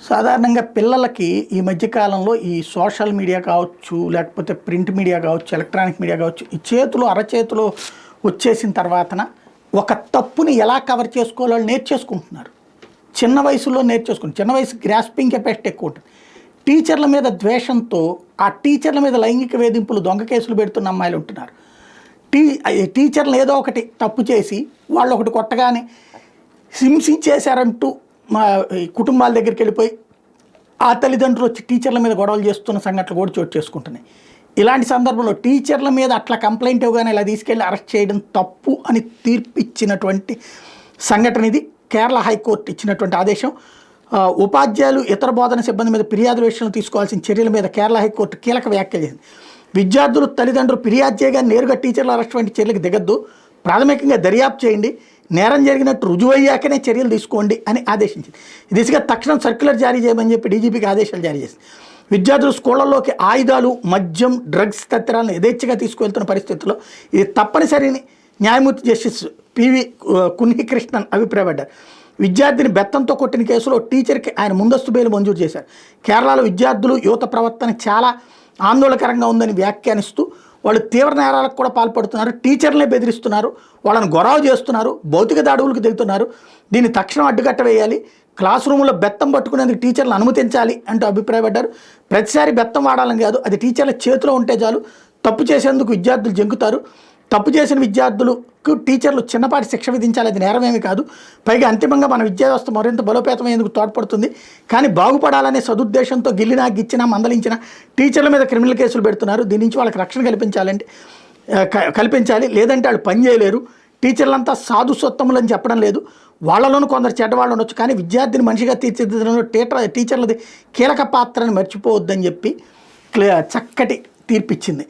సాధారణంగా పిల్లలకి ఈ మధ్య కాలంలో ఈ సోషల్ మీడియా కావచ్చు, లేకపోతే ప్రింట్ మీడియా కావచ్చు, ఎలక్ట్రానిక్ మీడియా కావచ్చు, ఈ చేతులు అరచేతిలో వచ్చేసిన తర్వాతన ఒక తప్పుని ఎలా కవర్ చేసుకోవాలో నేర్చేసుకుంటున్నారు. చిన్న వయసులో నేర్చేసుకుంటారు. చిన్న వయసు గ్రాస్పింగ్ కెపాసిటీ ఎక్కువ ఉంటుంది. టీచర్ల మీద ద్వేషంతో ఆ టీచర్ల మీద లైంగిక వేధింపులు, దొంగ కేసులు పెడుతున్న అమ్మాయిలు ఉంటున్నారు. టీచర్లు ఏదో ఒకటి తప్పు చేసి వాళ్ళు ఒకటి కొట్టగానే హింసించేశారంటూ మా కుటుంబాల దగ్గరికి వెళ్ళిపోయి ఆ తల్లిదండ్రులు వచ్చి టీచర్ల మీద గొడవలు చేస్తున్న సంఘటనలు కూడా చోటు చేసుకుంటున్నాయి. ఇలాంటి సందర్భంలో టీచర్ల మీద అట్లా కంప్లైంట్ ఇవ్వగానే ఇలా తీసుకెళ్ళి అరెస్ట్ చేయడం తప్పు అని తీర్పిచ్చినటువంటి సంఘటన ఇది. కేరళ హైకోర్టు ఇచ్చినటువంటి ఆదేశం. ఉపాధ్యాయులు ఇతర బోధన సిబ్బంది మీద ఫిర్యాదుల విషయంలో తీసుకోవాల్సిన చర్యల మీద కేరళ హైకోర్టు కీలక వ్యాఖ్యలు చేసింది. విద్యార్థులు తల్లిదండ్రులు ఫిర్యాదు చేయగా నేరుగా టీచర్ల అరెస్ట్ వంటి చర్యలకు దిగద్దు, ప్రాథమికంగా దర్యాప్తు చేయండి, నేరం జరిగినట్టు రుజువయ్యాకనే చర్యలు తీసుకోండి అని ఆదేశించింది. ఈ దిశగా తక్షణం సర్క్యులర్ జారీ చేయమని చెప్పి డీజీపీకి ఆదేశాలు జారీ చేసింది. విద్యార్థులు స్కూళ్లలోకి ఆయుధాలు, మద్యం, డ్రగ్స్ తదితరాలను యథేచ్ఛగా తీసుకువెళ్తున్న పరిస్థితుల్లో ఇది తప్పనిసరిని న్యాయమూర్తి జస్టిస్ పివి కున్నికృష్ణన్ అభిప్రాయపడ్డారు. విద్యార్థిని బెత్తంతో కొట్టిన కేసులో టీచర్కి ఆయన ముందస్తు బెయిల్ మంజూరు చేశారు. కేరళలో విద్యార్థులు యువత ప్రవర్తన చాలా ఆందోళనకరంగా ఉందని వ్యాఖ్యానిస్తూ వాళ్ళు తీవ్ర నేరాలకు కూడా పాల్పడుతున్నారు, టీచర్లనే బెదిరిస్తున్నారు, వాళ్ళని గొడవ చేస్తున్నారు, భౌతిక దాడులకు దిగుతున్నారు, దీన్ని తక్షణం అడ్డుకట్ట వేయాలి, క్లాస్ రూమ్లో బెత్తం పట్టుకునేందుకు టీచర్లను అనుమతించాలి అంటూ అభిప్రాయపడ్డారు. ప్రతిసారి బెత్తం వాడాలని కాదు, అది టీచర్ల చేతిలో ఉంటే చాలు, తప్పు చేసేందుకు విద్యార్థులు జంకుతారు, తప్పు చేసిన విద్యార్థులకు టీచర్లు చిన్నపాటి శిక్ష విధించాలి, అది నేరమేమి కాదు, పైగా అంతిమంగా మన విద్యా వ్యవస్థ మరింత బలోపేతమయ్యేందుకు తోడ్పడుతుంది. కానీ బాగుపడాలనే సదుద్దేశంతో గిల్లినా గిచ్చినా మందలించిన టీచర్ల మీద క్రిమినల్ కేసులు పెడుతున్నారు. దీని నుంచి వాళ్ళకి రక్షణ కల్పించాలి, లేదంటే వాళ్ళు పని చేయలేరు. టీచర్లంతా సాధు సొత్తములని చెప్పడం లేదు, వాళ్ళలోనూ కొందరు చెడ్డవాళ్ళు ఉండొచ్చు, కానీ విద్యార్థిని మనిషిగా తీర్చిదిద్దడంలో టీచర్లది కీలక పాత్రను మర్చిపోవద్దని చెప్పి చక్కటి తీర్పిచ్చింది.